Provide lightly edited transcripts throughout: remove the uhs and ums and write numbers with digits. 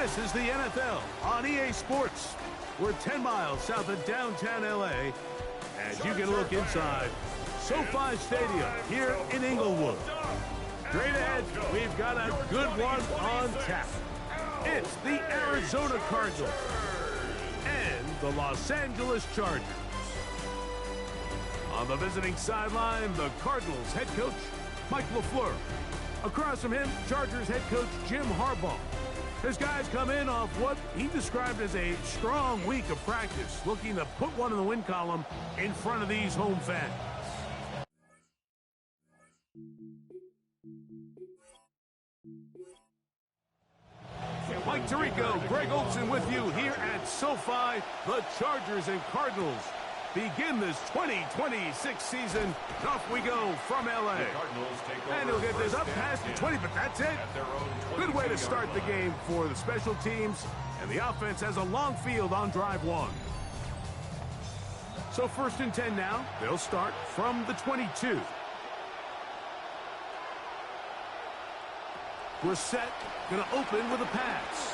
This is the NFL on EA Sports. We're 10 miles south of downtown LA, as you can look inside SoFi Stadium here in Inglewood. Straight ahead, we've got a good one on tap. It's the Arizona Cardinals and the Los Angeles Chargers. On the visiting sideline, the Cardinals head coach, Mike LaFleur. Across from him, Chargers head coach Jim Harbaugh. His guys come in off what he described as a strong week of practice, looking to put one in the win column in front of these home fans. Mike Tirico, Greg Olsen with you here at SoFi. The Chargers and Cardinals begin this 2026 season. Off we go from LA. And he'll get this up past the 20, but that's it. Good way to start the game for the special teams. And the offense has a long field on drive one. So 1st and 10 now. They'll start from the 22. Brissett going to open with a pass.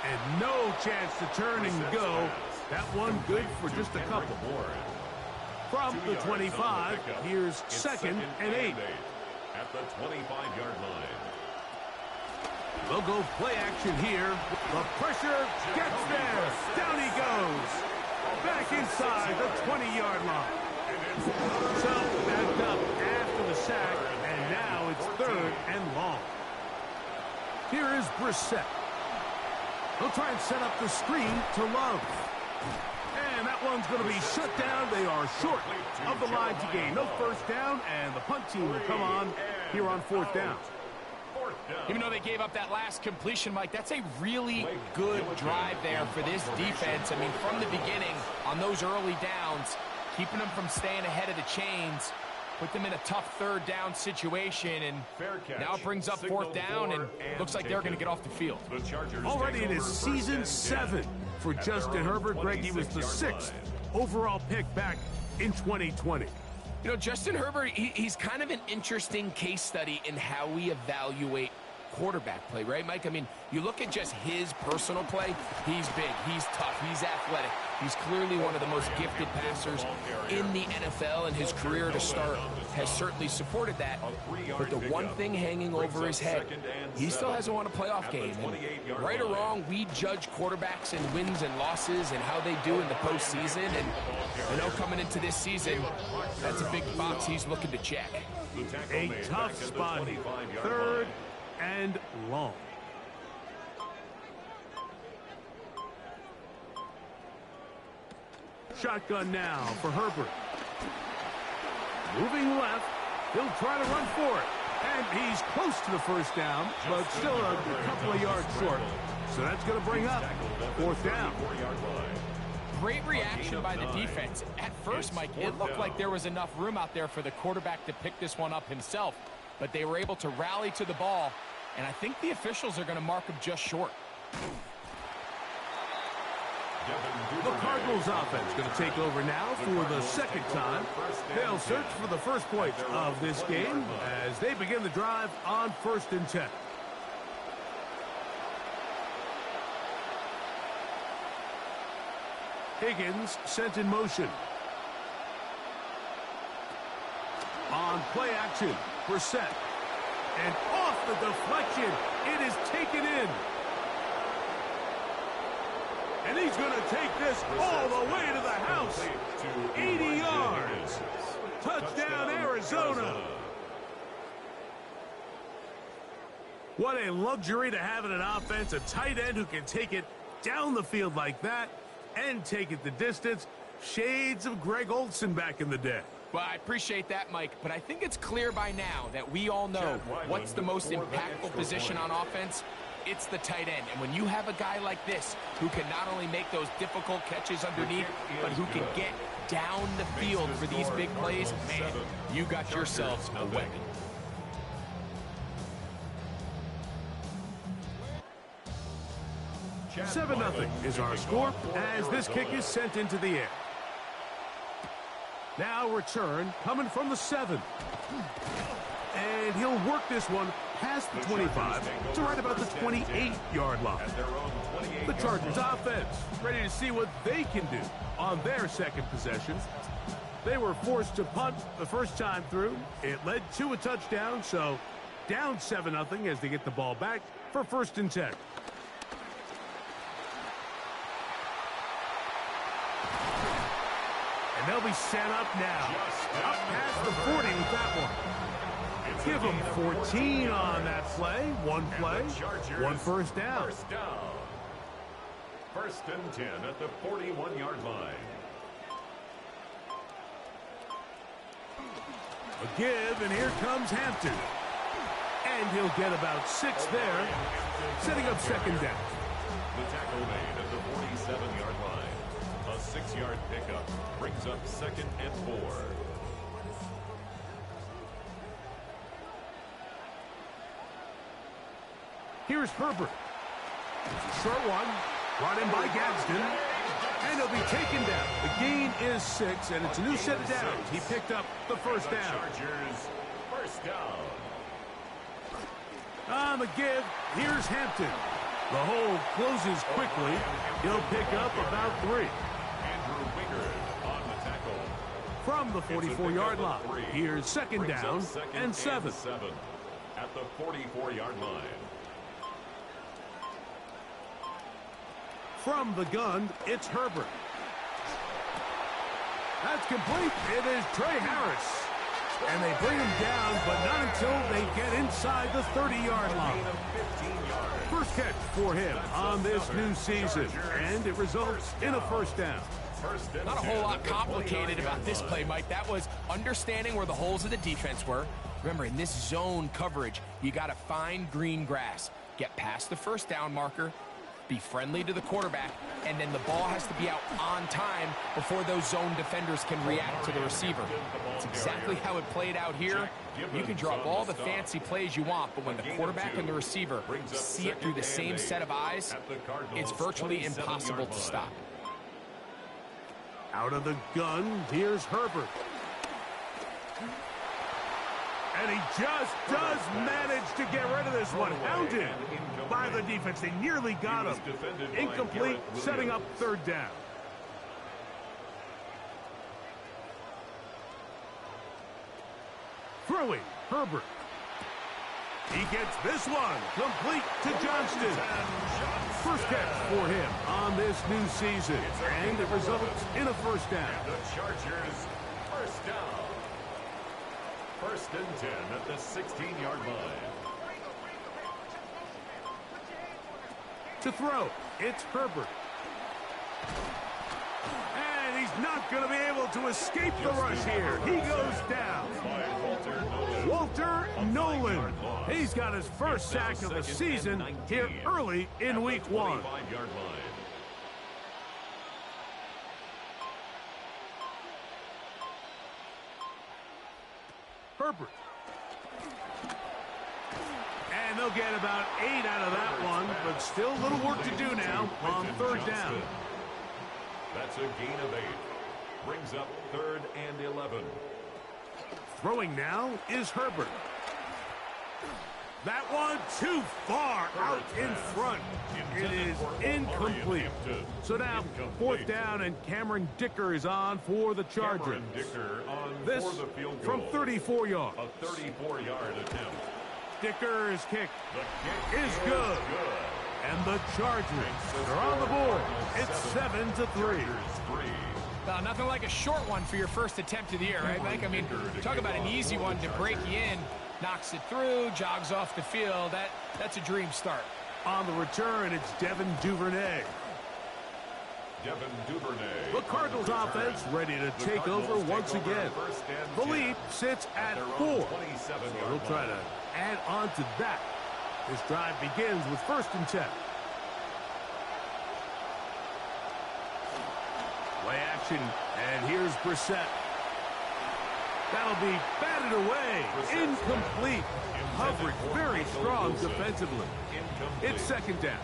And no chance to turn and go. That one good for just a couple. From the 25, here's 2nd and 8. At the 25-yard line. They'll go play action here. The pressure gets there. Down he goes. Back inside the 20-yard line. So backed up after the sack, and now it's 3rd and long. Here is Brissett. He'll try and set up the screen to Love. And that one's going to be shut down. They are short of the line to gain. No first down, and the punt team will come on here on 4th down. Even though they gave up that last completion, Mike, that's a really good drive there for this defense. I mean, from the beginning, on those early downs, keeping them from staying ahead of the chains, put them in a tough 3rd down situation, and now it brings up 4th down, and looks like they're going to get off the field. Already it is season 7 for Justin Herbert. Greg, he was the 6th overall pick back in 2020. You know, Justin Herbert, he's kind of an interesting case study in how we evaluate quarterback play, right, Mike? I mean, you look at just his personal play, he's big, he's tough, he's athletic. He's clearly one of the most gifted passers in the NFL, and his career to start has certainly supported that. But the one thing hanging over his head, he still hasn't won a playoff game. And right or wrong, we judge quarterbacks in wins and losses and how they do in the postseason. And I know coming into this season, that's a big box he's looking to check. A tough spot here. 3rd and long. Shotgun now for Herbert. Moving left. He'll try to run for it. And he's close to the first down, but still a couple of yards short. So that's going to bring up 4th down. Great reaction by the defense. At first, Mike, it looked like there was enough room out there for the quarterback to pick this one up himself, but they were able to rally to the ball, and I think the officials are going to mark him just short. The Cardinals offense going to take over now for the 2nd time. They'll search for the first point of this game as they begin the drive on 1st and 10. Higgins sent in motion. On play action, Brissett. And off the deflection, it is taken in. And he's going to take this all the way to the house. 80 yards. Touchdown, Arizona. What a luxury to have in an offense, a tight end who can take it down the field like that and take it the distance. Shades of Greg Olsen back in the day. Well, I appreciate that, Mike, but I think it's clear by now that we all know what's the most impactful position on offense. It's the tight end. And when you have a guy like this who can not only make those difficult catches underneath, but who can get down the field for these big plays, man, you got yourselves a weapon. Seven 0 is our score as this kick is sent into the air. Now return coming from the 7. And he'll work this one past the 25 to right about the 28-yard line. The Chargers offense ready to see what they can do on their second possession. They were forced to punt the first time through. It led to a touchdown, so down 7-0 as they get the ball back for 1st and 10. And they'll be set up now. Up past the 40 with that one. Give them 14 on that play. One play, one first down. 1st and 10 at the 41-yard line. A give, and here comes Hampton. And he'll get about 6 there, setting up 2nd down. The tackle made at the 47-yard line. A 6-yard pickup brings up 2nd and 4. Here's Herbert. It's a short one, brought in by Gadsden, and he'll be taken down. The gain is 6, and it's a new set of downs. He picked up the first down. Chargers, 1st down. On the give, here's Hampton. The hole closes quickly. He'll pick up about 3. Andrew Wingard on the tackle. From the 44-yard line, here's 2nd down and 7. At the 44-yard line. From the gun, it's Herbert. That's complete. It is Trey Harris. And they bring him down, but not until they get inside the 30-yard line. First catch for him on this new season, and it results in a 1st down. Not a whole lot complicated about this play, Mike. That was understanding where the holes of the defense were. Remember, in this zone coverage, you got to find green grass. Get past the 1st down marker, be friendly to the quarterback, and then the ball has to be out on time before those zone defenders can react to the receiver. That's exactly how it played out here. You can draw up all the fancy plays you want, but when the quarterback and the receiver see it through the same set of eyes, it's virtually impossible to stop. Out of the gun, here's Herbert. And he just does manage to get rid of this one. Hounded by the defense. They nearly got him. Incomplete, setting up 3rd down. Throwing, Herbert. He gets this one complete to Johnston. First catch for him on this new season. And it results in a 1st down. The Chargers, 1st down. 1st and 10 at the 16-yard line. To throw, it's Herbert. And he's not going to be able to escape the rush here. He goes down. Walter Nolan. He's got his first sack of the season here early in week 1. Herbert. And they'll get about 8 out of that one, but still a little work to do now on 3rd down. That's a gain of 8. Brings up 3rd and 11. Throwing now is Herbert. That one too far out in front. It is incomplete. So now 4th down, and Cameron Dicker is on for the Chargers. This from 34 yards. A 34-yard attempt. Dicker's kick is good. And the Chargers are on the board. It's 7-3. Nothing like a short one for your first attempt of the year, right, Mike? I mean, talk about an easy one to break you in. Knocks it through, jogs off the field. That's a dream start. On the return, it's Devin Duvernay. The Cardinals offense ready to take over once again. The lead sits at 4. So we'll try to add on to that. This drive begins with 1st and 10. Play action, and here's Brissett. That'll be batted away. Incomplete. Coverage very strong defensively. It's 2nd down.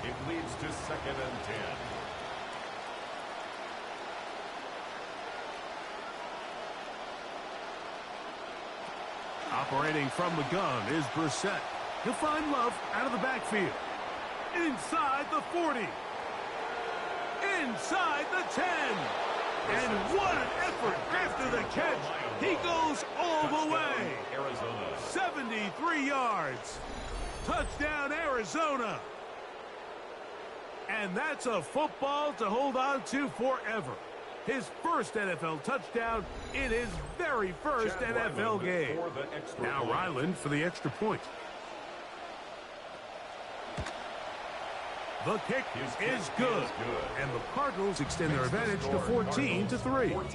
It leads to 2nd and 10. Operating from the gun is Brissett. He'll find Love out of the backfield. Inside the 40. Inside the 10. And what an effort after the catch. He goes all the way. 73 yards. Touchdown, Arizona. And that's a football to hold on to forever. His first NFL touchdown in his very first NFL game. Now Ryland for the extra point. The kick is good. And the Cardinals extend their advantage to 14-3.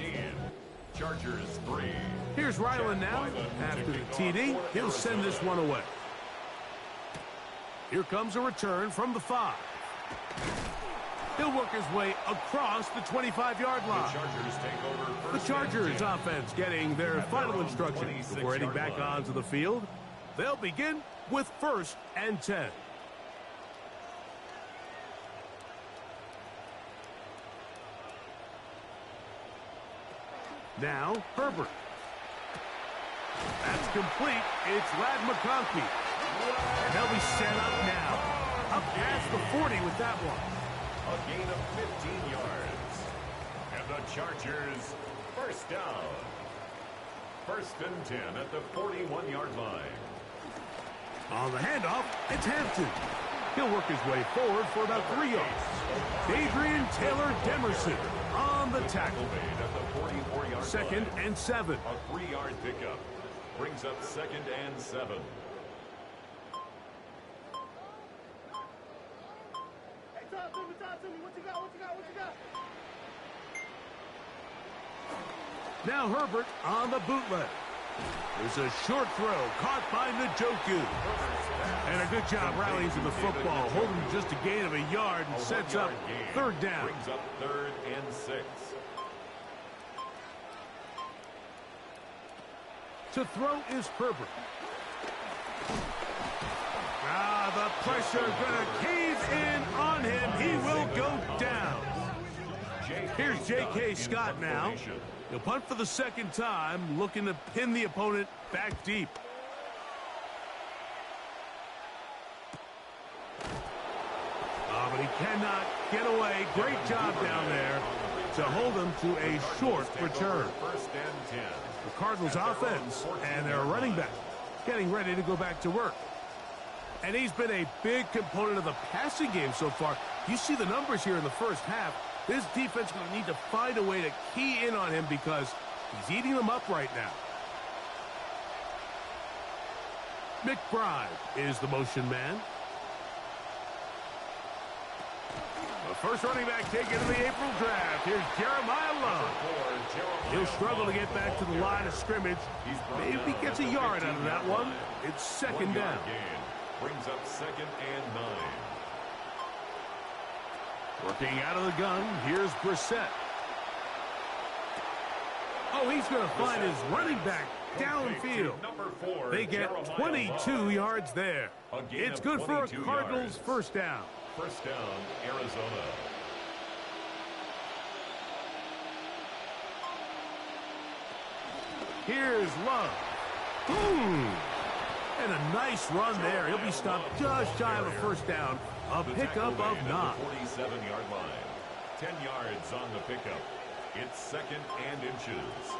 Chargers 3. Here's Ryland now. After the TD, he'll send this one away. Here comes a return from the 5. He'll work his way across the 25-yard line. The Chargers offense getting their final instructions before heading back onto the field. They'll begin with 1st and 10. Now, Herbert. That's complete. It's Ladd McConkey. And they'll be set up now. Up past the 40 with that one. A gain of 15 yards. And the Chargers, first down. 1st and 10 at the 41-yard line. On the handoff, it's Hampton. He'll work his way forward for about 3 yards. Adrian Taylor Demerson on the tackle. At the 44-yard 2nd and 7. A 3-yard pickup brings up 2nd and 7. Now Herbert on the bootleg. There's a short throw caught by Njoku. And a good job rallying to the football, holding just a gain of a yard and sets up 3rd down. Brings up 3rd and 6. To throw is Herbert. The pressure going to cave in on him. He will go down. Here's J.K. Scott now. He'll punt for the 2nd time, looking to pin the opponent back deep. But he cannot get away. Great job down there to hold him to a short return. 1st and 10. The Cardinals offense and their running back getting ready to go back to work. And he's been a big component of the passing game so far. You see the numbers here in the first half. This defense is going to need to find a way to key in on him because he's eating them up right now. McBride is the motion man. The first running back taken in the April draft. Here's Jeremiah Love. He'll struggle to get back to the line of scrimmage. Maybe gets a yard out of that one. It's 2nd down. Brings up 2nd and 9. Working out of the gun, here's Brissett. Oh, he's going to find his running back downfield. They get 22 yards there. It's good for a Cardinals first down. First down, Arizona. Here's Love. And a nice run there. He'll be stopped just shy of a first down. A pickup of 9. 47-yard line. 10 yards on the pickup. It's 2nd and inches.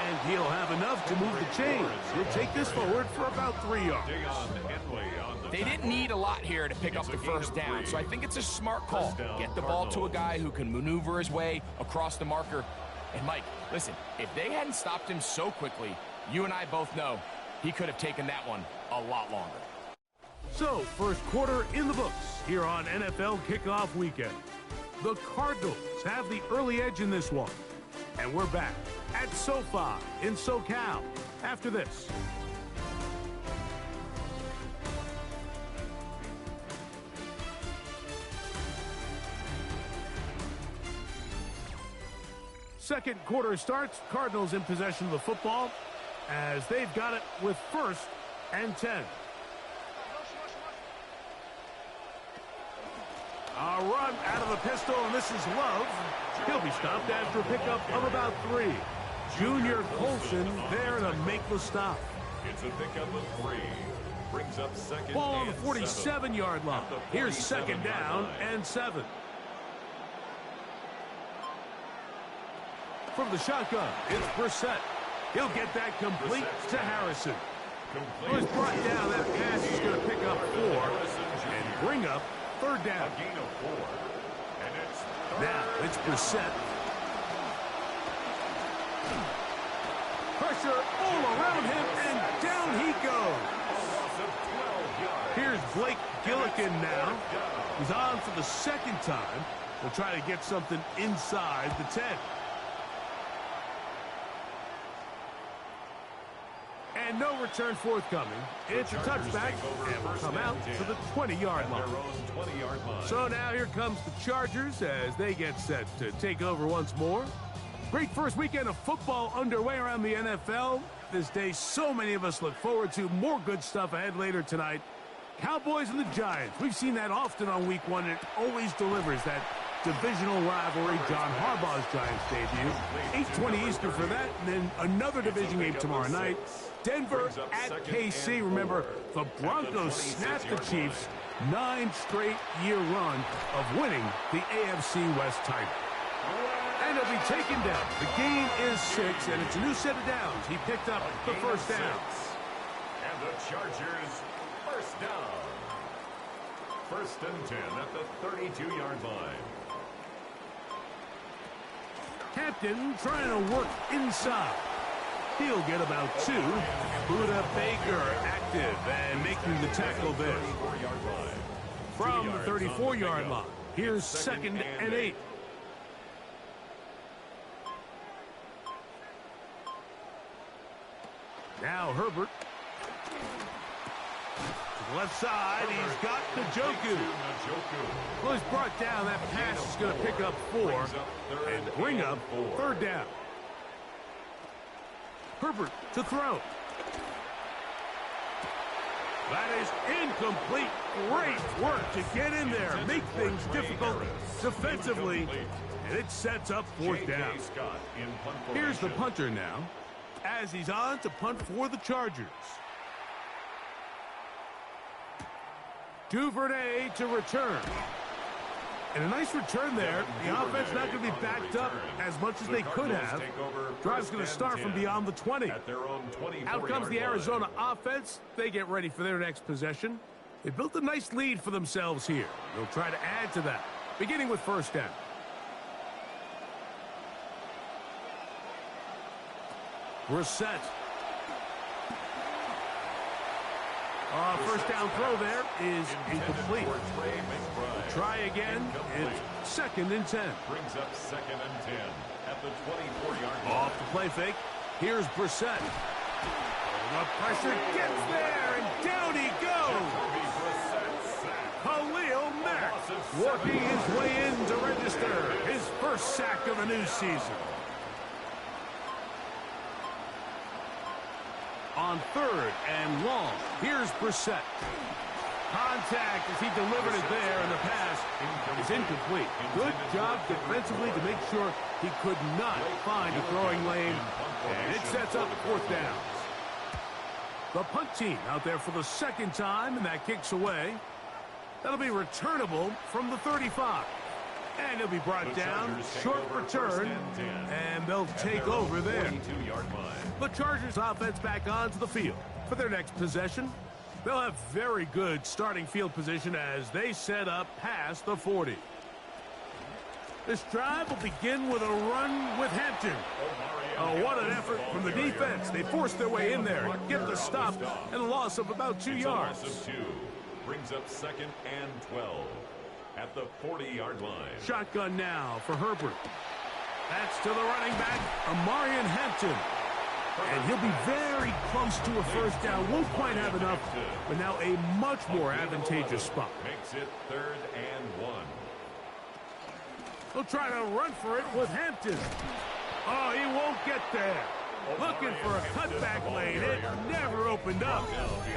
And he'll have enough to move the chains. He'll take this forward for about 3 yards. They didn't need a lot here to pick up the first down, so I think it's a smart call. Get the ball to a guy who can maneuver his way across the marker. And Mike, listen, if they hadn't stopped him so quickly, you and I both know he could have taken that one a lot longer. So, first quarter in the books here on NFL Kickoff Weekend. The Cardinals have the early edge in this one. And we're back at SoFi in SoCal after this. Second quarter starts. Cardinals in possession of the football as they've got it with 1st and 10. A run out of the pistol, and this is Love. He'll be stopped after a pickup of about 3. Junior Colson there to make the stop. It's a pickup of 3. Brings up second. Ball on the and 47-yard line. Here's second down and 7. From the shotgun, it's Brissett. He'll get that complete to Harrison. It was brought down. That pass is going to pick up 4 and bring up third down. A gain of 4. And it's Now it's Brissett. Pressure all around him, and down he goes. Here's Blake Gillikin now. He's on for the second time. He'll try to get something inside the 10. And no return forthcoming. It's a touchback, and will come out to the 20-yard line. So now here comes the Chargers as they get set to take over once more. Great first weekend of football underway around the NFL. This day, so many of us look forward to more good stuff ahead later tonight. Cowboys and the Giants. We've seen that often on week 1. It always delivers that divisional rivalry. John Harbaugh's Giants debut. 8:20 Eastern for that, and then another division game tomorrow night. Denver at KC. Remember, the Broncos snapped the Chiefs' 9-straight-year run of winning the AFC West title. And he'll be taken down. The gain is 6, and it's a new set of downs. He picked up the first down. And the Chargers, first down. First and 10 at the 32-yard line. Captain trying to work inside. He'll get about 2. Buda Baker active and making the tackle there. From the 34-yard line, here's second and 8. Now Herbert. To the left side, he's got Njoku. Well, he's brought down. That pass is going to pick up 4 and bring up third down. Herbert to throw. That is incomplete. Great work to get in there, make things difficult defensively, and it sets up fourth down. Here's the punter now, as he's on to punt for the Chargers. Duvernay to return. And a nice return there. The offense not going to be backed up as much as they could have. Drive's going to start from beyond the 20. Out comes the Arizona offense. They get ready for their next possession. They built a nice lead for themselves here. They'll try to add to that, beginning with first down. Brissett. First down throw there is incomplete. Try again. It's second and 10. Brings up second and 10 at the 24-yard line. Off the play fake. Here's Brissett. The pressure gets there, and down he goes. Khalil Mack working his way in to register his first sack of the new season. On third and long, here's Brissett. Contact as he delivered it there, and the pass is incomplete. Good job defensively to make sure he could not find a throwing lane, and it sets up fourth down. The punt team out there for the second time, and that kicks away. That'll be returnable from the 35. And he'll be brought down, short return, and they'll take over there. The Chargers offense back onto the field for their next possession. They'll have very good starting field position as they set up past the 40. This drive will begin with a run with Hampton. Oh, what an effort from the defense. They forced their way in there, get the stop, and a loss of about 2 yards. Brings up second and 12 at the 40-yard line. Shotgun now for Herbert. That's to the running back, Amarian Hampton. And he'll be very close to a first down. Won't quite have enough, but now a much more advantageous spot. Makes it third and 1. He'll try to run for it with Hampton. Oh, he won't get there. Looking for a cutback lane. It never opened up.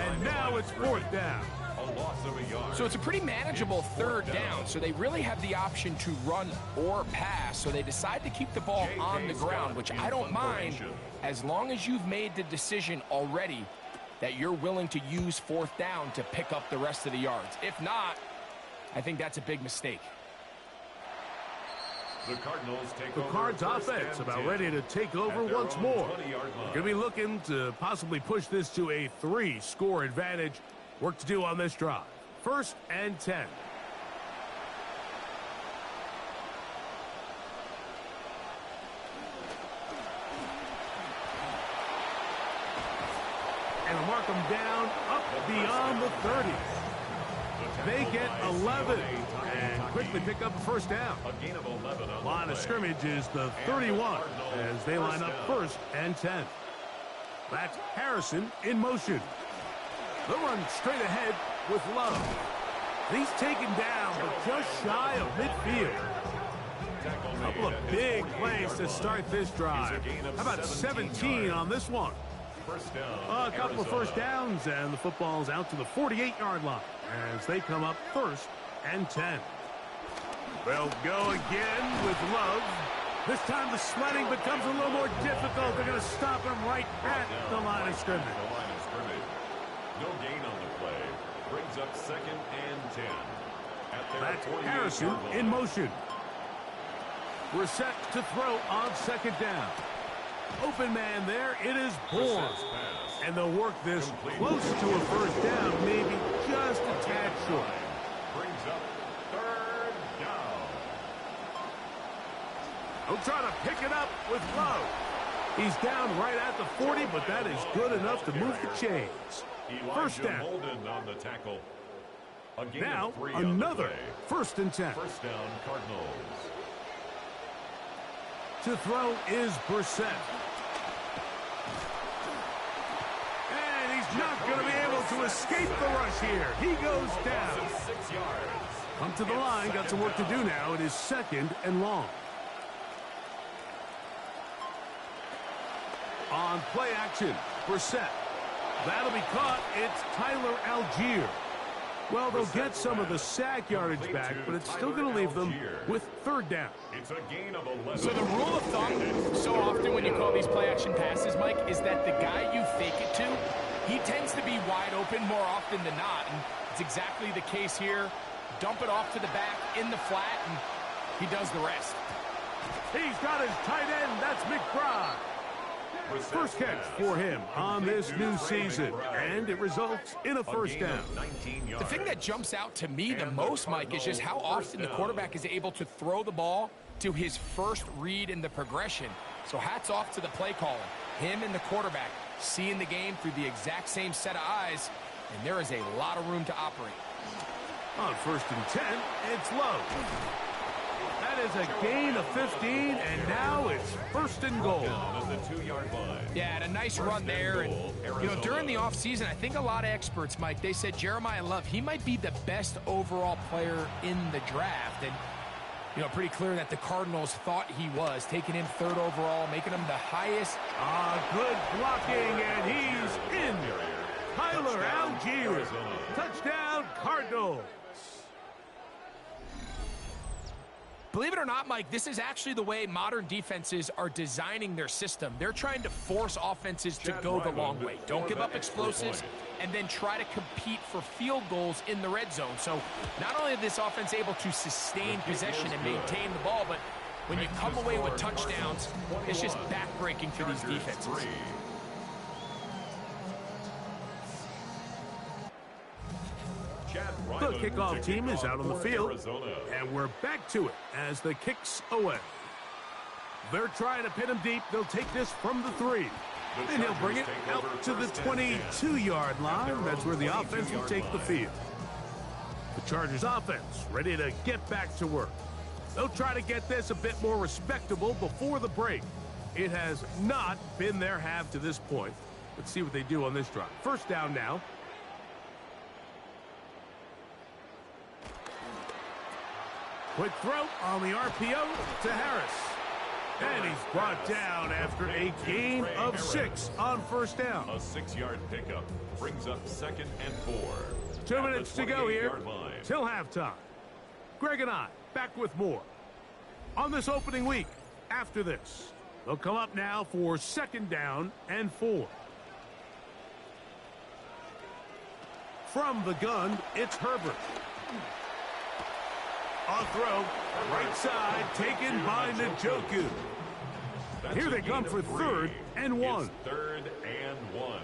And now it's fourth down. A loss of a yard. So it's a pretty manageable third down. So they really have the option to run or pass. So they decide to keep the ball on the ground, which I don't mind as long as you've made the decision already that you're willing to use fourth down to pick up the rest of the yards. If not, I think that's a big mistake. The Cardinals take the over. Cards offense about ready to take over once more. Going to be looking to possibly push this to a 3-score advantage. Work to do on this drive. 1st and 10. And mark them down up beyond the 30. They get 11 and quickly pick up a first down. A gain of 11 on Line of scrimmage is the 31 as they line up 1st and 10. That's Harrison in motion. They'll run straight ahead with Love. He's taken down, but just shy of midfield. A couple of big plays to start this drive. How about 17 on this one? First down, A couple of first downs, and the football's out to the 48-yard line as they come up 1st and 10. They'll go again with Love. This time the sledding becomes a little more difficult. They're going to stop him right at the line of scrimmage. No gain on the play. Brings up 2nd and 10. That's Harrison in motion. We're set to throw on 2nd down. Open man there. It is Bourne. And they'll work this close to a first down, maybe just a tad short. Brings up 3rd down. They'll try to pick it up with Love. He's down right at the 40, but that is good enough to move the chains. First down. On the tackle. Now, another 1st and 10. First down, Cardinals. To throw is Brissett. And he's not going to be able to escape the rush here. He goes down. 6 yards. Come to the line. Got some work to do now. It is 2nd and long. On play action, Brissett. That'll be caught. It's Tyler Algier. Well, they'll get some of the sack yardage back, but it's still going to leave them with 3rd down. It's a gain of 11. So the rule of thumb, so often when you call these play-action passes, Mike, is that the guy you fake it to, he tends to be wide open more often than not. And it's exactly the case here. Dump it off to the back in the flat, and he does the rest. He's got his tight end. That's McBride. First catch for him on this new season, and it results in a first down. The thing that jumps out to me the most, Mike, is just how often the quarterback is able to throw the ball to his first read in the progression. So hats off to the play caller. Him and the quarterback seeing the game through the exact same set of eyes, and there is a lot of room to operate. On 1st and 10, it's Love. That is a gain of 15, and now it's 1st and goal. Yeah, and a nice run there. And, during the offseason, I think a lot of experts, Mike, they said Jeremiah Love, he might be the best overall player in the draft. And, pretty clear that the Cardinals thought he was, taking him 3rd overall, making him the highest. Good blocking, and he's in. Tyler Algier. Touchdown, Cardinals. Believe it or not, Mike, this is actually the way modern defenses are designing their system. They're trying to force offenses to go the long way. Don't give up explosives, and then try to compete for field goals in the red zone. So not only is this offense able to sustain possession and maintain the ball, but when you come away with touchdowns, it's just backbreaking for these defenses. The kickoff team is out on the field, and we're back to it as the kick's away. They're trying to pin him deep. They'll take this from the 3. And he'll bring it out to the 22-yard line. That's where the offense will take the field. The Chargers offense ready to get back to work. They'll try to get this a bit more respectable before the break. It has not been their half to this point. Let's see what they do on this drive. First down now. Quick throw on the RPO to Harris. And he's brought down after a gain of 6 on first down. A 6-yard pickup brings up 2nd and 4. 2 minutes to go here line. till halftime. Greg and I back with more on this opening week. After this, they'll come up now for 2nd down and 4. From the gun, it's Herbert. On throw, right side, taken by Njoku. Here they come for 3rd and 1. It's 3rd and 1.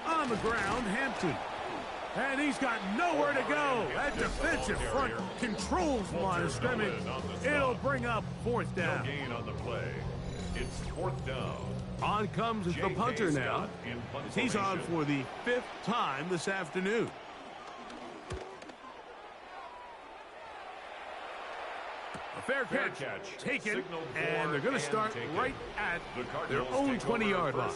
On the ground, Hampton. And he's got nowhere to go. That defensive front controls the line of scrimmage. It'll bring up 4th down. No gain on the play. It's 4th down. On comes the punter now. He's on for the 5th time this afternoon. A fair catch taken, and they're going to start right at their own 20-yard line.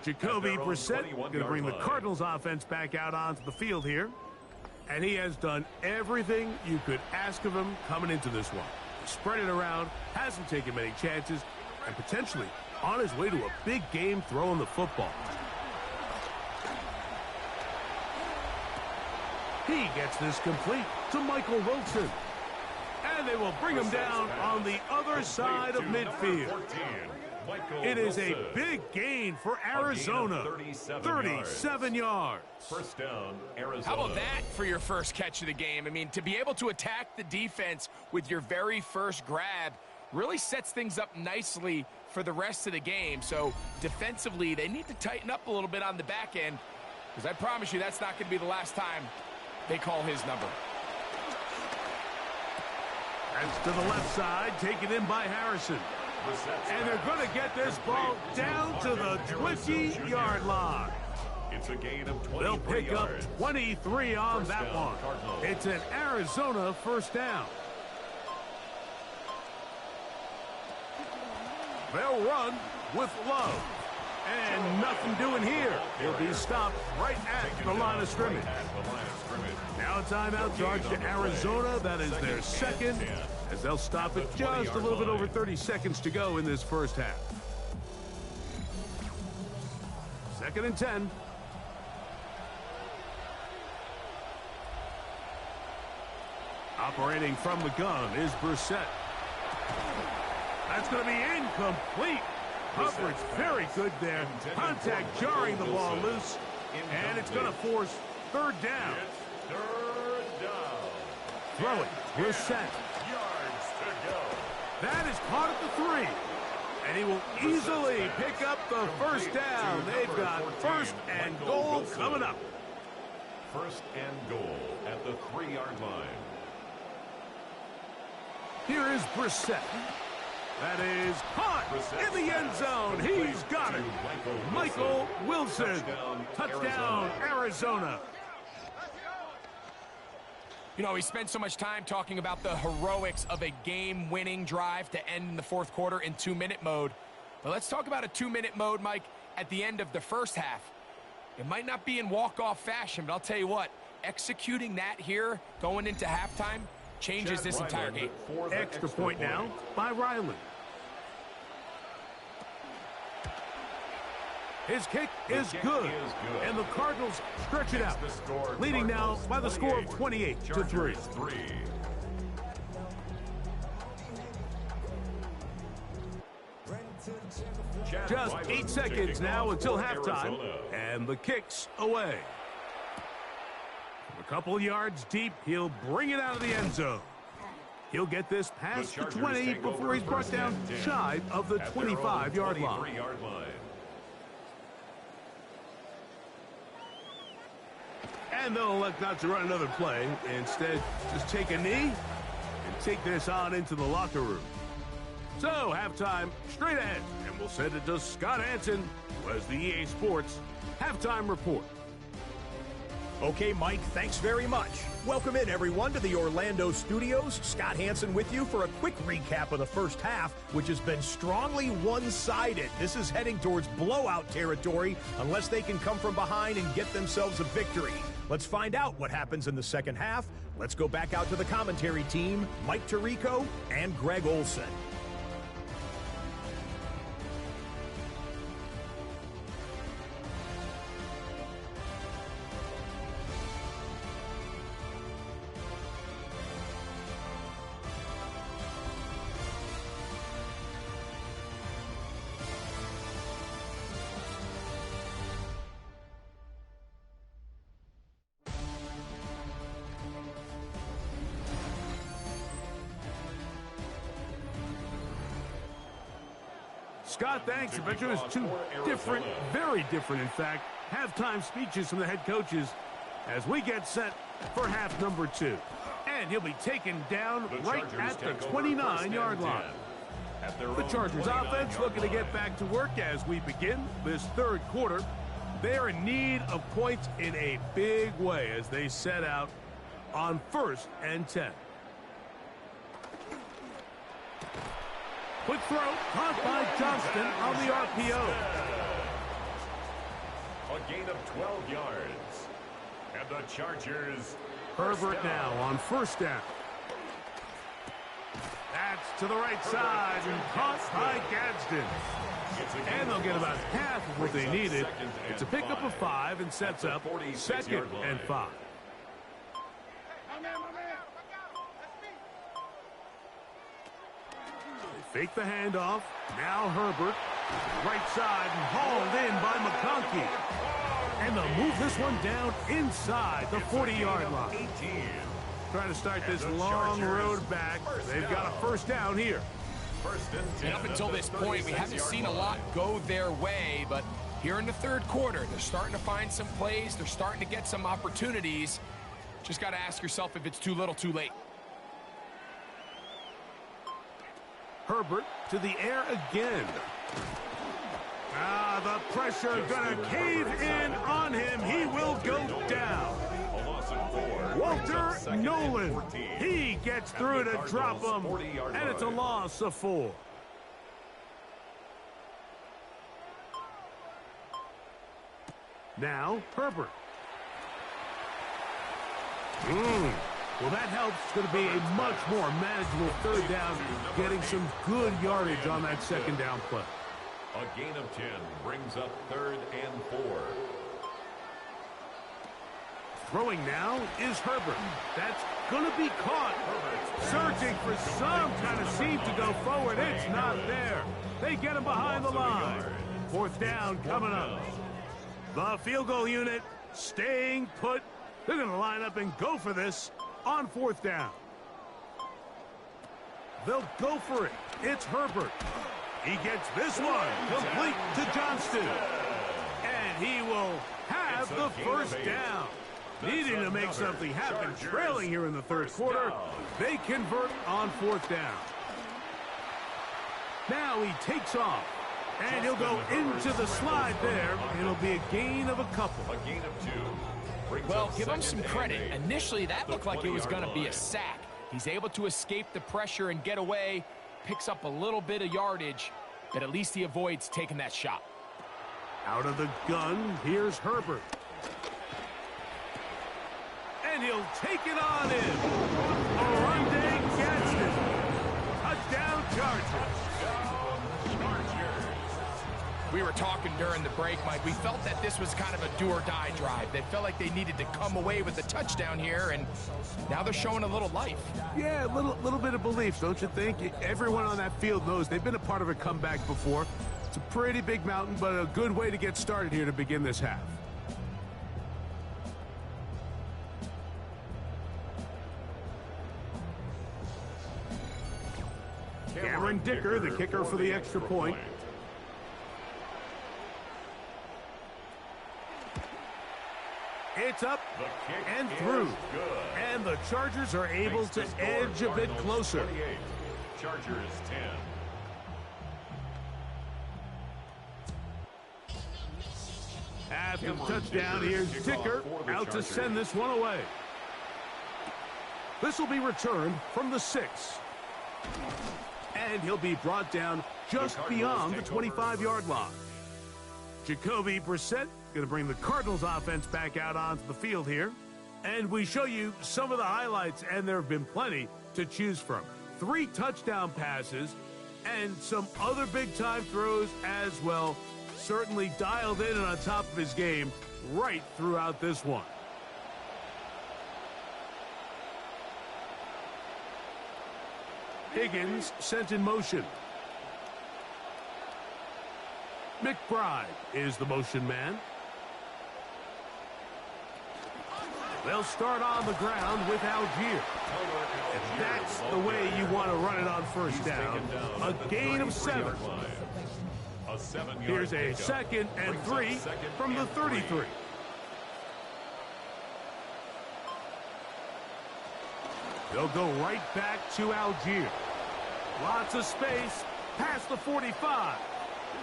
Jacoby Brissett going to bring the Cardinals offense back out onto the field here. And he has done everything you could ask of him coming into this one. Spread it around, hasn't taken many chances, and potentially on his way to a big game throwing the football. He gets this complete to Michael Wilson. And they will bring him down on the other side of midfield. It is a big gain for Arizona. 37 yards. First down, Arizona. How about that for your first catch of the game? I mean, to be able to attack the defense with your very first grab really sets things up nicely for the rest of the game. So defensively, they need to tighten up a little bit on the back end, because I promise you that's not going to be the last time they call his number. That's to the left side, taken in by Harrison. And they're going to get this ball down to the 20-yard line. It's a gain of 23 They'll pick up yards. 23 on First that down, one. Cardinals. It's an Arizona first down. They'll run with Love. And nothing doing here. He'll be stopped right at the line of scrimmage. Now a timeout charge to Arizona. That is their second, as they'll stop it just a little bit over 30 seconds to go in this first half. 2nd and 10. Operating from the gun is Brissett. That's going to be incomplete. Coverage very good there. Contact jarring the ball loose. And it's going to force 3rd down. Third down. Throwing, Brissett. Yards to go. That is caught at the 3. And he will easily pick up the first down. They've got 1st and goal coming up. 1st and goal at the 3-yard line. Here is Brissett. That is caught in the end zone. He's got it. Michael Wilson. Touchdown, Arizona. You know, we spent so much time talking about the heroics of a game-winning drive to end in the 4th quarter in 2-minute mode. But let's talk about a 2-minute mode, Mike, at the end of the first half. It might not be in walk-off fashion, but I'll tell you what, executing that here going into halftime changes this entire game. Extra point now by Riley. His kick is good, and the Cardinals stretch it out, leading now by the score of 28-3. Just 8 seconds now until halftime, and the kick's away. A couple yards deep, he'll bring it out of the end zone. He'll get this past the 20 before he's brought down shy of the 25-yard line. And they'll elect not to run another play. Instead, just take a knee and take this on into the locker room. So, halftime straight ahead. And we'll send it to Scott Hansen, who has the EA Sports Halftime Report. Okay, Mike, thanks very much. Welcome in, everyone, to the Orlando studios. Scott Hansen with you for a quick recap of the first half, which has been strongly one-sided. This is heading towards blowout territory unless they can come from behind and get themselves a victory. Let's find out what happens in the second half. Let's go back out to the commentary team, Mike Tirico and Greg Olson. Scott, thanks. I bet you it was two different, very different, in fact, halftime speeches from the head coaches as we get set for half number 2. And he'll be taken down right at the 29-yard line. The Chargers offense looking to get back to work as we begin this third quarter. They are in need of points in a big way as they set out on 1st and 10. Quick throw, caught by Johnston on the RPO. A gain of 12 yards. And the Chargers. Herbert now on 1st down. That's to the right side and caught by Gadsden. And they'll get about half of what they needed. It's a pickup of 5 and sets up 2nd and 5. Fake the handoff. Now Herbert. Right side and hauled in by McConkey. And they'll move this one down inside the 40-yard line. Trying to start this long road back. They've got a 1st down here. And up until this point, we haven't seen a lot go their way, but here in the third quarter, they're starting to find some plays. They're starting to get some opportunities. Just got to ask yourself if it's too little, too late. Herbert to the air again. The pressure gonna cave in on him. He will go down. Walter Nolan. He gets through to drop him. And it's a loss of 4. Now Herbert. Well, that helps. It's going to be a much more manageable 3rd down, getting some good yardage on that 2nd down play. A gain of 10 brings up 3rd and 4. Throwing now is Herbert. That's going to be caught. Searching for some kind of seam to go forward. It's not there. They get him behind the line. 4th down coming up. The field goal unit staying put. They're going to line up and go for this on 4th down. They'll go for it. It's Herbert. He gets this one complete to Johnston. And he will have the 1st down. Needing to make something happen, trailing here in the third quarter. They convert on 4th down. Now he takes off. And he'll go into the slide there. It'll be a gain of a couple. A gain of 2. Well, give him some credit. Initially, that looked like it was going to be a sack. He's able to escape the pressure and get away, picks up a little bit of yardage, but at least he avoids taking that shot. Out of the gun, here's Herbert. And he'll take it on in. Arundel Gadsden. Touchdown, Chargers. We were talking during the break, Mike. We felt that this was kind of a do-or-die drive. They felt like they needed to come away with a touchdown here, and now they're showing a little life. Yeah, a little bit of belief, don't you think? Everyone on that field knows they've been a part of a comeback before. It's a pretty big mountain, but a good way to get started here to begin this half. Cameron Dicker, the kicker for the extra point. It's up and through. And the Chargers are able to edge a bit closer. Chargers 10. After the touchdown, here's Dicker out to send this one away. This will be returned from the 6. And he'll be brought down just beyond the 25-yard line. Jacoby Brissett going to bring the Cardinals offense back out onto the field here. And we show you some of the highlights, and there have been plenty to choose from. 3 touchdown passes and some other big-time throws as well. Certainly dialed in and on top of his game right throughout this one. Higgins sent in motion. McBride is the motion man. They'll start on the ground with Algier. And that's the way you want to run it on first down. A gain of 7. Here's a 2nd and 3 from the 33. They'll go right back to Algier. Lots of space past the 45.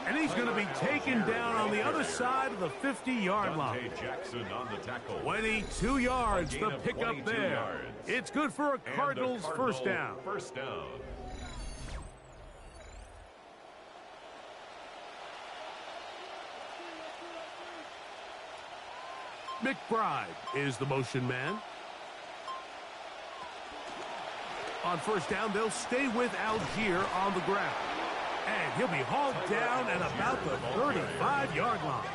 And he's going to be taken down on the other side of the 50-yard line. 22 yards, the pickup there. It's good for a Cardinals first down. McBride is the motion man. On first down, they'll stay with Algier on the ground. And he'll be hauled down at about the 35-yard line.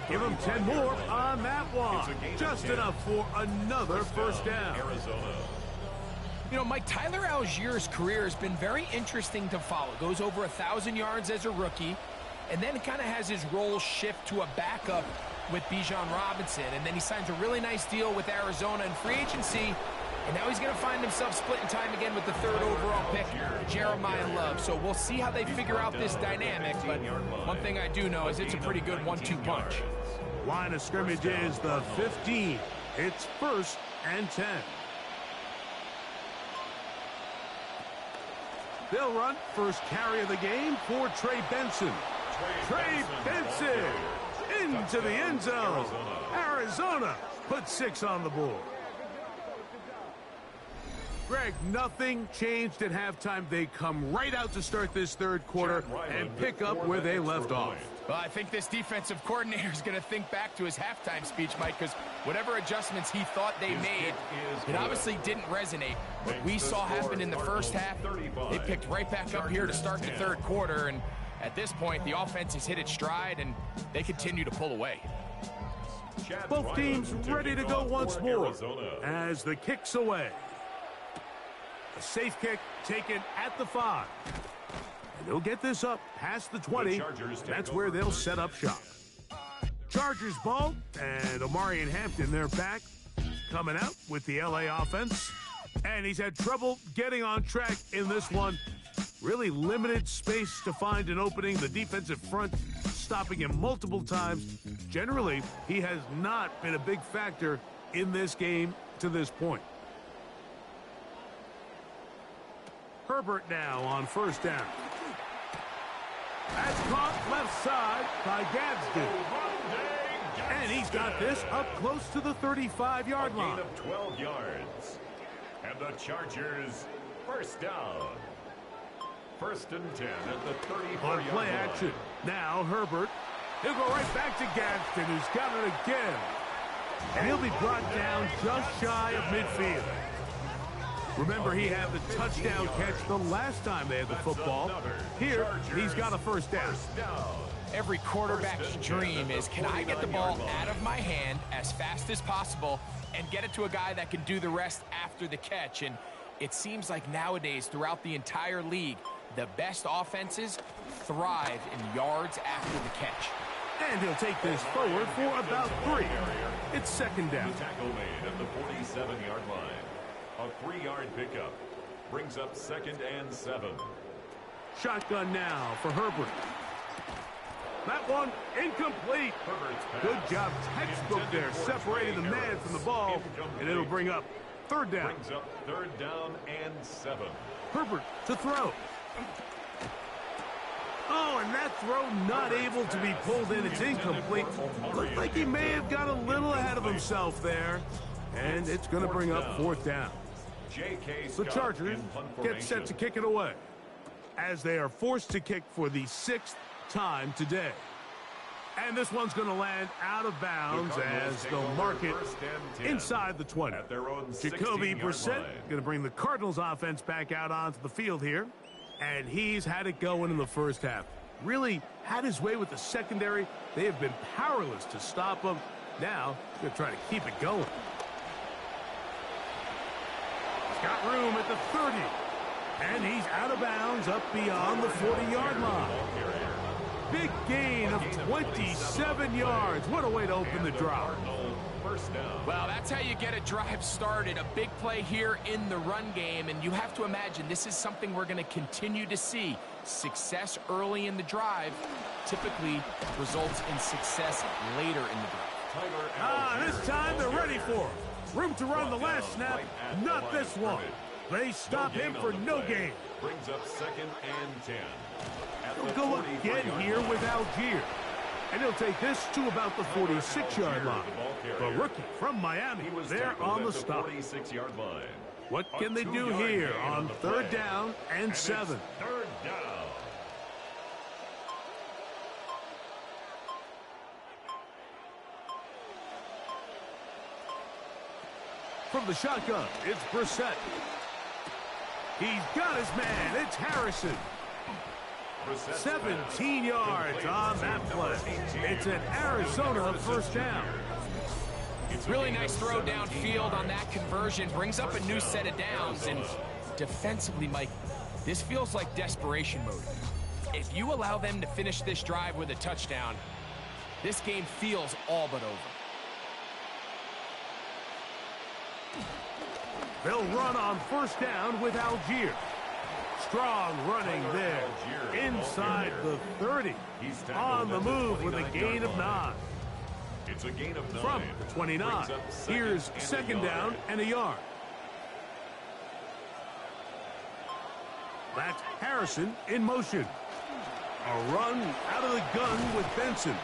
Give him 10 more on that one. Just enough for another first down. You know, Mike, Tyler Algier's career has been very interesting to follow. Goes over 1,000 yards as a rookie, and then kind of has his role shift to a backup with Bijan Robinson. And then he signs a really nice deal with Arizona in free agency. And now he's going to find himself splitting time again with the 3rd overall pick, Jeremiah Love. So we'll see how they figure out this dynamic. But one thing I do know is it's a pretty good 1-2 punch. Line of scrimmage is the 15. It's 1st and 10. They'll run first carry of the game for Trey Benson. Trey Benson into the end zone. Arizona put 6 on the board. Greg, nothing changed at halftime. They come right out to start this 3rd quarter and pick up where they left off. Well, I think this defensive coordinator is going to think back to his halftime speech, Mike, because whatever adjustments he thought they made, it obviously didn't resonate. What we saw happen in the first half, they picked right back up here to start the 3rd quarter, and at this point, the offense has hit its stride, and they continue to pull away. Both teams ready to go once more as the kick's away. A safe kick taken at the 5. And they'll get this up past the 20. That's where they'll set up shop. Chargers ball, and Omarion Hampton, they're back, coming out with the LA offense. And he's had trouble getting on track in this one. Really limited space to find an opening. The defensive front stopping him multiple times. Generally, he has not been a big factor in this game to this point. Herbert now on first down. That's caught left side by Gadsden. And he's got this up close to the 35-yard line. A gain of 12 yards. And the Chargers first down. 1st and 10 at the 34-yard line. On play action. Now Herbert. He'll go right back to Gadsden, who's got it again. And he'll be brought down just shy of midfield. Remember, he had the touchdown catch the last time they had the football. Here, he's got a first down. Every quarterback's dream is, can I get the ball out of my hand as fast as possible and get it to a guy that can do the rest after the catch? And it seems like nowadays, throughout the entire league, the best offenses thrive in yards after the catch. And he'll take this forward for about 3. It's 2nd down. Tackle made at the 47-yard line. A 3-yard pickup brings up 2nd and 7. Shotgun now for Herbert. That one incomplete. Good job, textbook there, separating the man from the ball, and it'll bring up 3rd down. Brings up 3rd down and 7. Herbert to throw. Oh, and that throw not able to be pulled in. It's incomplete. Looked like he may have got a little ahead of himself there, and it's going to bring up 4th down. The Chargers get set to kick it away as they are forced to kick for the 6th time today. And this one's going to land out of bounds as they'll mark it inside the 20. At their own Jacoby 16-yard Brissett line. going to bring the Cardinals offense back out onto the field here. And he's had it going in the first half. Really had his way with the secondary. They have been powerless to stop him. Now, he's going to try to keep it going. He's got room at the 30. And he's out of bounds up beyond the 40-yard line. Big gain of 27 yards. What a way to open the drive. Well, that's how you get a drive started. A big play here in the run game, and you have to imagine this is something we're going to continue to see. Success early in the drive typically results in success later in the drive. This time they're ready for it. Room to run the last snap, not this one. They stop him for no gain. Brings up 2nd and 10. He'll go again here with Algier. And he'll take this to about the 46-yard line. The rookie from Miami, they're on the stop. 46-yard line. What can they do here on 3rd down and 7? 3rd down. From the shotgun, it's Brissett. He's got his man. It's Harrison. 17 yards on that play. It's an Arizona 1st down. Really nice throw downfield on that conversion. Brings up a new set of downs. And defensively, Mike, this feels like desperation mode. If you allow them to finish this drive with a touchdown, this game feels all but over. They'll run on 1st down with Algier. Strong running there inside the 30. On the move with a gain of 9. It's a gain of 9. From the 29. Here's 2nd down and a yard. That's Harrison in motion. A run out of the gun with Benson.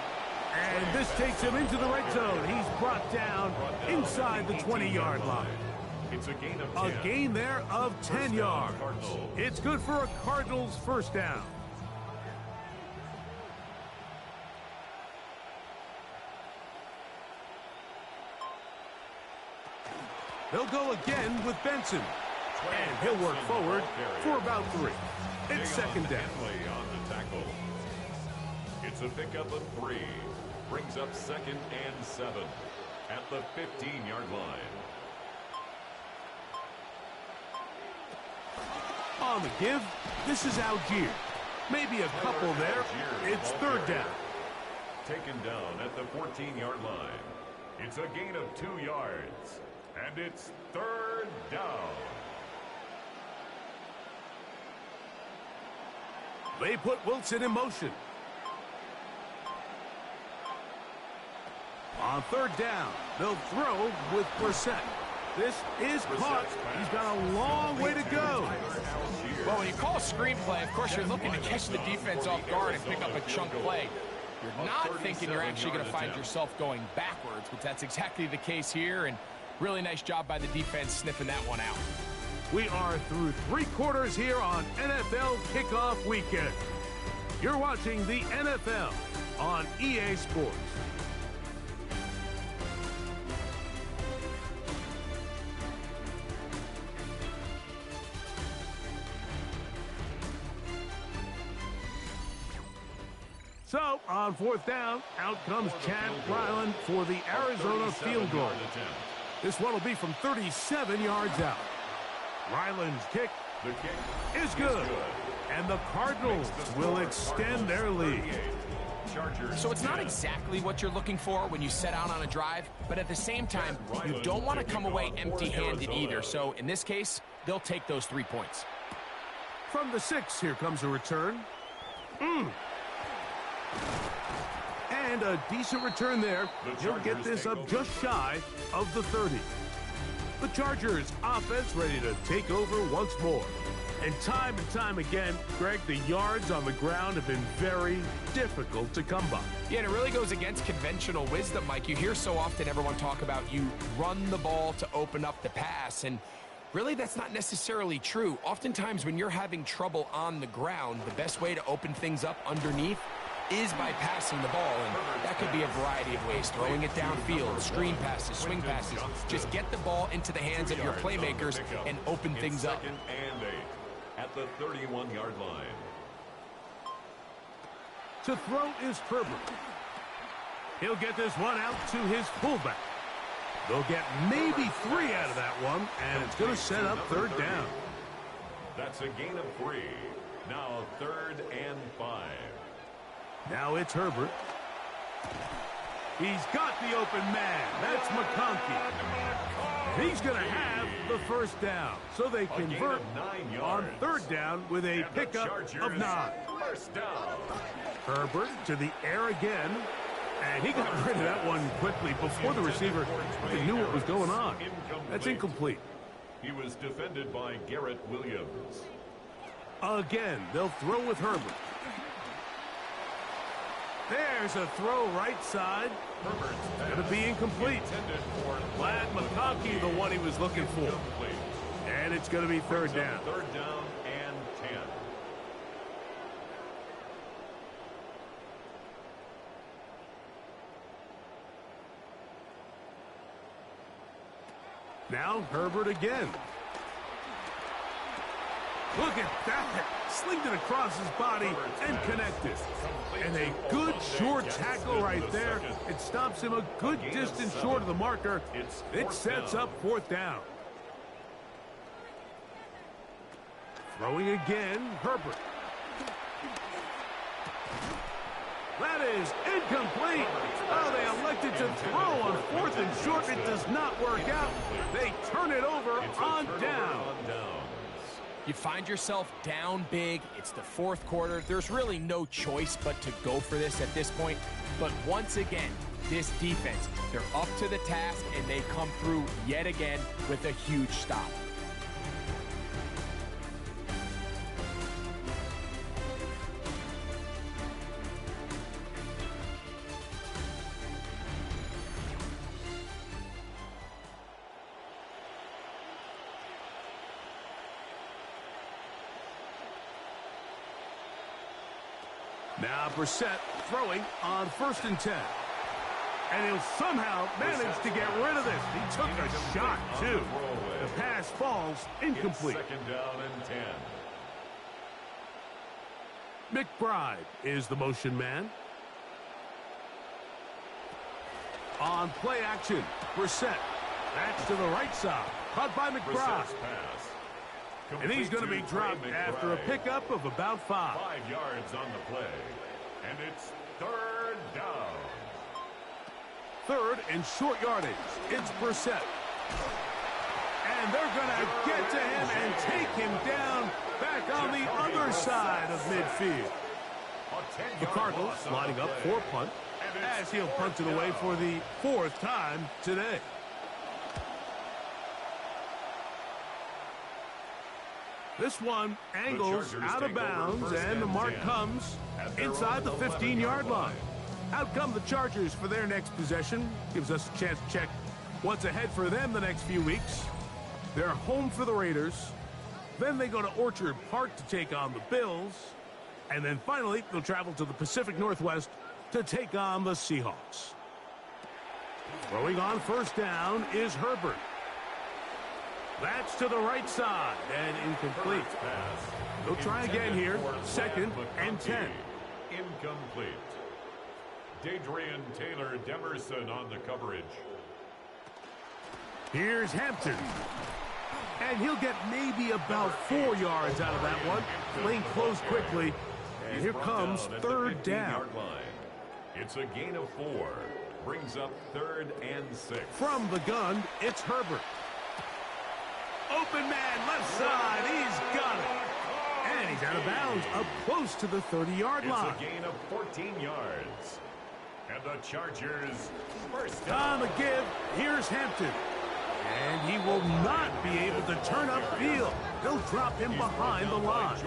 And this takes him into the red zone. He's brought down inside the 20-yard line. It's a gain of 10. A gain there of 10 yards. It's good for a Cardinals 1st down. They'll go again with Benson. And he'll work forward for about 3. It's 2nd down. On the tackle. It's a pickup of 3. Brings up 2nd and 7 at the 15-yard line. On the give, this is Algier. Maybe a couple there. It's 3rd down. Taken down at the 14-yard line. It's a gain of 2 yards. And it's 3rd down. They put Wilson in motion. On 3rd down, they'll throw with Brissett. This is caught. He's got a long way to go. Well, when you call a screenplay, of course, you're looking to catch the defense off guard and pick up a chunk play. You're not thinking you're actually going to find yourself going backwards, but that's exactly the case here, and really nice job by the defense sniffing that one out. We are through 3 quarters here on NFL Kickoff Weekend. You're watching the NFL on EA Sports. So, on 4th down, out comes Chad Ryland for the Arizona field goal. This one will be from 37 yards out. Ryland's kick is good. And the Cardinals will extend their lead. So it's not exactly what you're looking for when you set out on a drive, but at the same time, you don't want to come away empty-handed either. So in this case, they'll take those 3 points. From the 6, here comes a return. And a decent return there. He'll get this up just shy of the 30. The Chargers offense ready to take over once more. And time again, Greg, the yards on the ground have been very difficult to come by. Yeah, and it really goes against conventional wisdom, Mike. You hear so often everyone talk about you run the ball to open up the pass, and really that's not necessarily true. Oftentimes when you're having trouble on the ground, the best way to open things up underneath is by passing the ball, and that could be a variety of ways. Throwing it downfield, screen passes, swing passes. Just get the ball into the hands of your playmakers and open things up. 2nd and 8 at the 31-yard line. To throw is Herbert. He'll get this one out to his fullback. They'll get maybe 3 out of that one, and it's going to set up 3rd down. That's a gain of 3. Now 3rd and 5. Now it's Herbert. He's got the open man. That's McConkey. He's going to have the 1st down. So they convert on 3rd down with a pickup of 9. 1st down. Herbert to the air again. And he got rid of that one quickly before the receiver even knew what was going on. That's incomplete. He was defended by Garrett Williams. Again, they'll throw with Herbert. There's a throw right side. Herbert's Going to be incomplete. Glad McConkey the one he was looking for. And it's going to be 3rd down. 3rd down and 10. Now Herbert again. Look at that. Slinged it across his body and connected. And a good short tackle right there. It stops him a good distance short of the marker. It sets up 4th down. Throwing again, Herbert. That is incomplete. Oh, they elected to throw on 4th and short. It does not work out. They turn it over on down. You find yourself down big. It's the 4th quarter. There's really no choice but to go for this at this point. But once again, this defense, they're up to the task, and they come through yet again with a huge stop. Now Brissett throwing on 1st and 10. And he'll somehow manage to get rid of this. He took a shot, too. The pass falls incomplete. 2nd down and 10. McBride is the motion man. On play action, Brissett. That's to the right side. Caught by McBride. And he's going to be dropped after a pickup of about 5. 5 yards on the play. And it's 3rd down. 3rd and short yardage. It's Brissett. And they're going to get to him and take him down back on the other side of midfield. The Cardinals lining up for a punt as he'll punt it away for the 4th time today. This one angles out of bounds, and the mark comes inside the 15-yard line. Out come the Chargers for their next possession. Gives us a chance to check what's ahead for them the next few weeks. They're home for the Raiders. Then they go to Orchard Park to take on the Bills. And then finally, they'll travel to the Pacific Northwest to take on the Seahawks. Throwing on 1st down is Herbert. That's to the right side and incomplete. They'll try again here. 2nd and 10. Incomplete. Dadrian Taylor Demerson on the coverage. Here's Hampton. And he'll get maybe about 4 yards out of that one. Playing close quickly. And here comes 3rd down. It's a gain of 4. Brings up 3rd and 6. From the gun, it's Herbert. Open man, left side. He's got it. And he's out of bounds up close to the 30-yard line. It's a gain of 14 yards. And the Chargers first down. On the give, here's Hampton. And he will not be able to turn upfield. They'll drop him behind the line.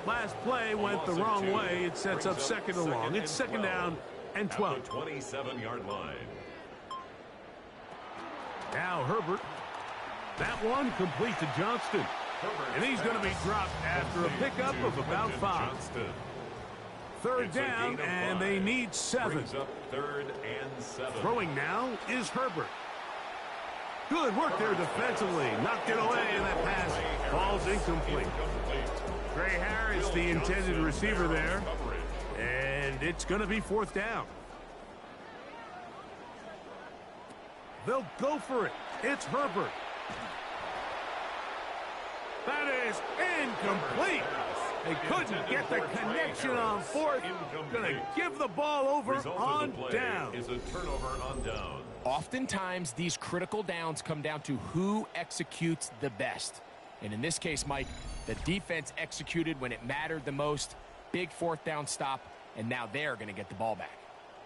Last play went the wrong way. It sets up 2nd and long. It's 2nd down and 12. At the 27-yard line. Now Herbert. That one complete to Johnston. And he's going to be dropped after a pickup of about 5. Third It's a down, gain of and 5. they need 7. Brings up 3rd and 7. Throwing now is Herbert. Good work there defensively. Knocked it away, and that pass falls incomplete. Trey Harris, the intended receiver there. And it's going to be 4th down. They'll go for it. It's Herbert. That is incomplete. They couldn't get the connection on 4th. Going to give the ball over on down. Is a turnover on down. Oftentimes, these critical downs come down to who executes the best. And in this case, Mike, the defense executed when it mattered the most. Big 4th down stop, and now they're going to get the ball back.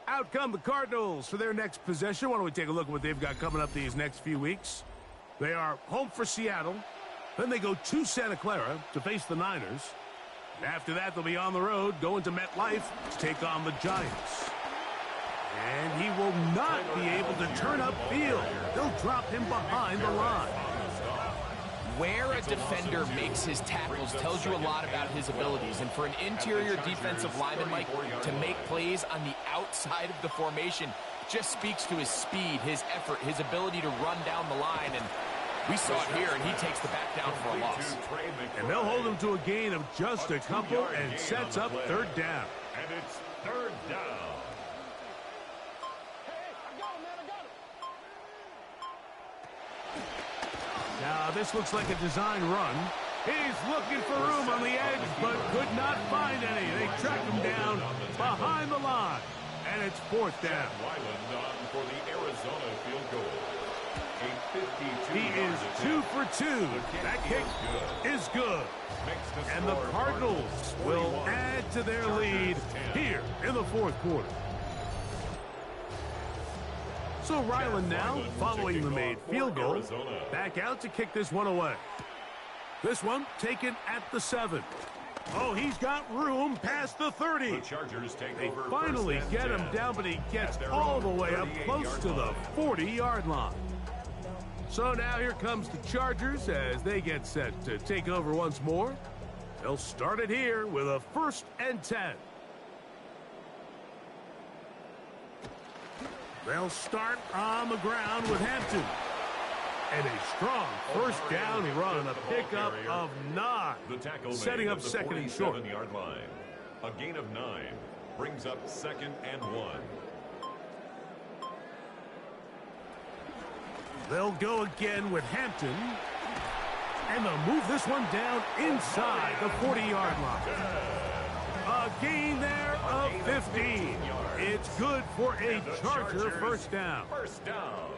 Out come the Cardinals for their next possession. Why don't we take a look at what they've got coming up these next few weeks? They are home for Seattle. Then they go to Santa Clara to face the Niners. After that, they'll be on the road, going to MetLife to take on the Giants. And he will not be able to turn upfield. They'll drop him behind the line. Where a defender makes his tackles tells you a lot about his abilities. And for an interior defensive lineman, Mike, to make plays on the outside of the formation just speaks to his speed, his effort, his ability to run down the line. And we saw it here, and he takes the back down for a loss. And they'll hold him to a gain of just a couple and sets up 3rd down. And it's 3rd down. Now, this looks like a design run. He's looking for room on the edge, but could not find any. They track him down behind the line, and it's 4th down. Weiland on for the Arizona field goal. He is 2 for 2. That kick is good. And the Cardinals will add to their lead here in the 4th quarter. So Ryland now, following the made field goal, back out to kick this one away. This one taken at the 7. Oh, he's got room past the 30. They finally get him down, but he gets all the way up close to the 40-yard line. So now here comes the Chargers as they get set to take over once more. They'll start it here with a 1st and 10. They'll start on the ground with Hampton. And a strong 1st down run, a pickup of 9. Setting up 2nd and short. Yard line. A gain of 9 brings up 2nd and 1. They'll go again with Hampton. And they'll move this one down inside the 40-yard line. A gain there of 15. It's good for a Charger 1st down. 1st down.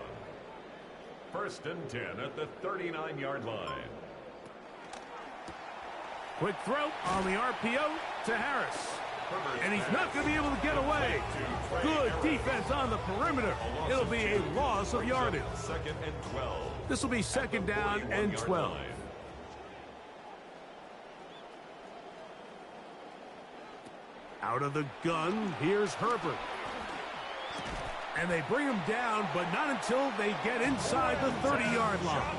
1st and 10 at the 39-yard line. Quick throw on the RPO to Harris. And he's not going to be able to get away. Good defense on the perimeter. It'll be a loss of yardage. 2nd and 12. This will be 2nd down and 12. Out of the gun, here's Herbert. And they bring him down, but not until they get inside the 30-yard line.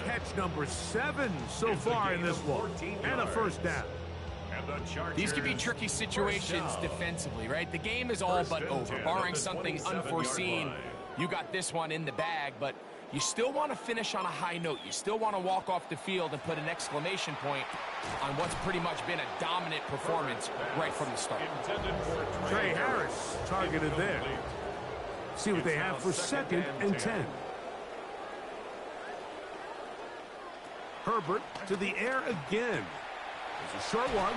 Catch number 7 so far in this one. And a 1st down. These could be tricky situations defensively, right? The game is all but over. Barring something unforeseen, you got this one in the bag, but you still want to finish on a high note. You still want to walk off the field and put an exclamation point on what's pretty much been a dominant performance right from the start. Trey Harris targeted there. See what they have for 2nd and 10. Herbert to the air again. It's a short one,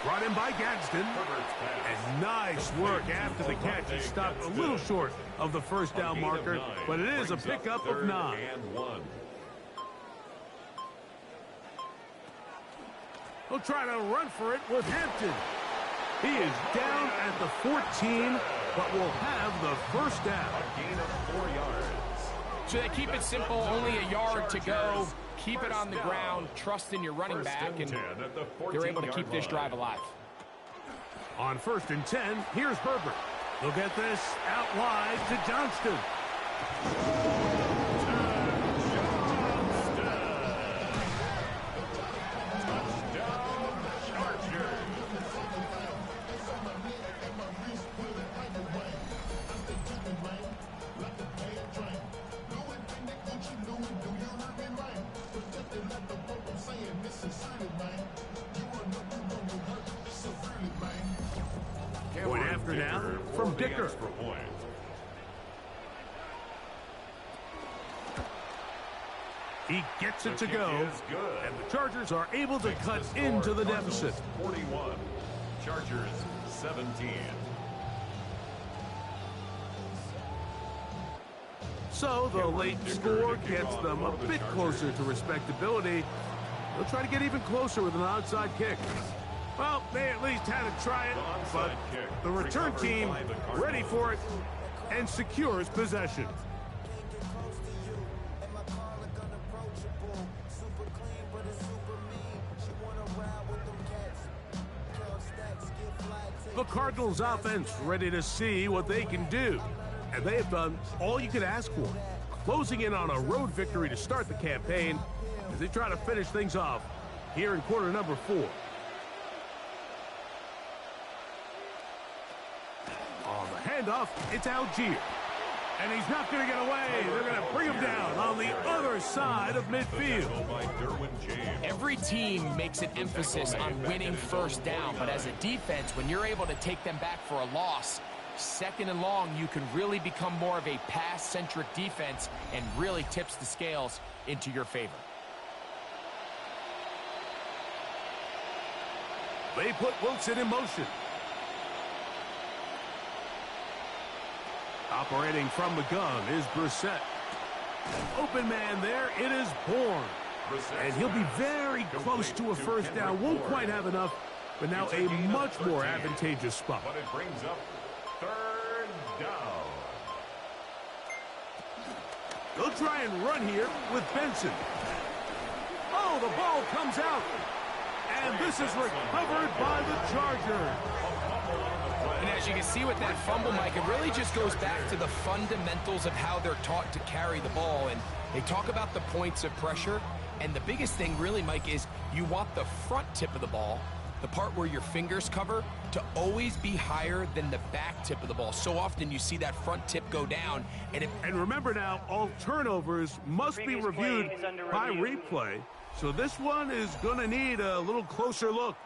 brought in by Gadsden. And nice work after the catch. He stopped a little short of the 1st down marker, but it is a pickup of 9. He'll try to run for it with Hampton. He is down at the 14, but will have the 1st down. A gain of 4 yards. So they keep it simple, only a yard to go. Keep it on the ground, trust in your running back, and they're able to keep this drive alive. On 1st and 10, here's Herbert. He'll get this out wide to Johnston. kicker. extra point. He gets it to kick go, is good. and the Chargers are able to Makes cut the score into the Cardinals deficit. 41, Chargers 17. So the late score gets them a bit closer to respectability. They'll try to get even closer with an onside kick. Well, they at least had to try it, but the return team ready for it and secures possession. The Cardinals offense ready to see what they can do. And they have done all you could ask for, closing in on a road victory to start the campaign as they try to finish things off here in quarter number 4. On the handoff, it's Algier. And he's not going to get away. They're going to bring him down on the other side of midfield. Every team makes an emphasis on winning first down, but as a defense, when you're able to take them back for a loss, second and long, you can really become more of a pass-centric defense and really tips the scales into your favor. They put Wilson in motion. Operating from the gun is Brissett. Open man there, it is Bourne. And he'll be very close to a first down. Won't quite have enough, but now a much more advantageous spot. But it brings up third down. They'll try and run here with Benson. Oh, the ball comes out. And this is recovered by the Chargers. And as you can see with that fumble, Mike, it really just goes back to the fundamentals of how they're taught to carry the ball. And they talk about the points of pressure. And the biggest thing really, Mike, is you want the front tip of the ball, the part where your fingers cover, to always be higher than the back tip of the ball. So often you see that front tip go down. And remember now, all turnovers must be reviewed by replay. So this one is going to need a little closer look.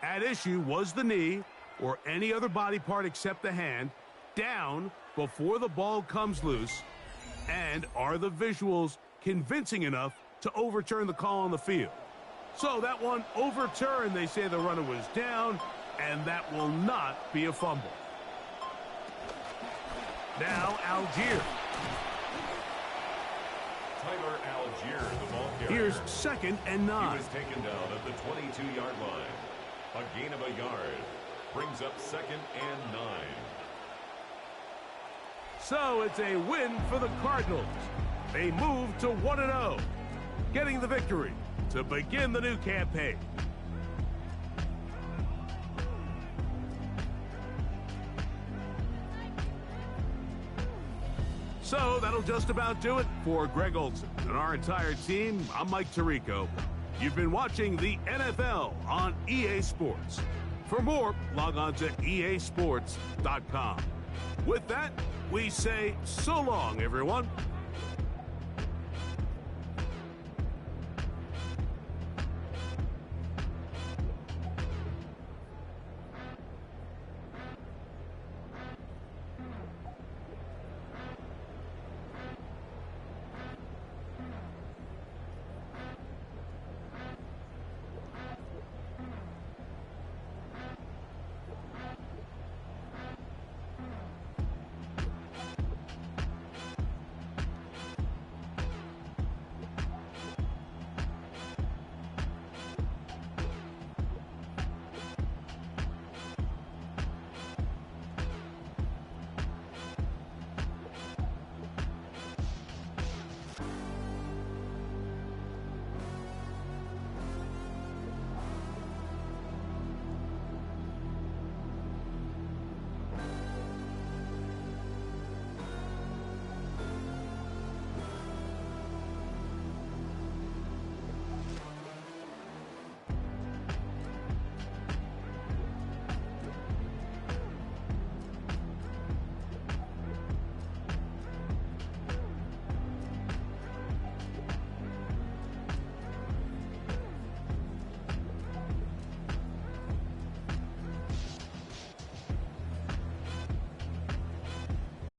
At issue was the knee or any other body part except the hand down before the ball comes loose. And are the visuals convincing enough to overturn the call on the field? So that one overturned. They say the runner was down, and that will not be a fumble. Now Algier. Tyler Algier, the ball carrier. Here's 2nd and 9. He was taken down at the 22-yard line. A gain of a yard brings up 2nd and 9. So it's a win for the Cardinals. They move to 1-0, getting the victory to begin the new campaign. So that'll just about do it for Greg Olsen and our entire team. I'm Mike Tirico. You've been watching the NFL on EA Sports. For more, log on to easports.com. With that, we say so long, everyone.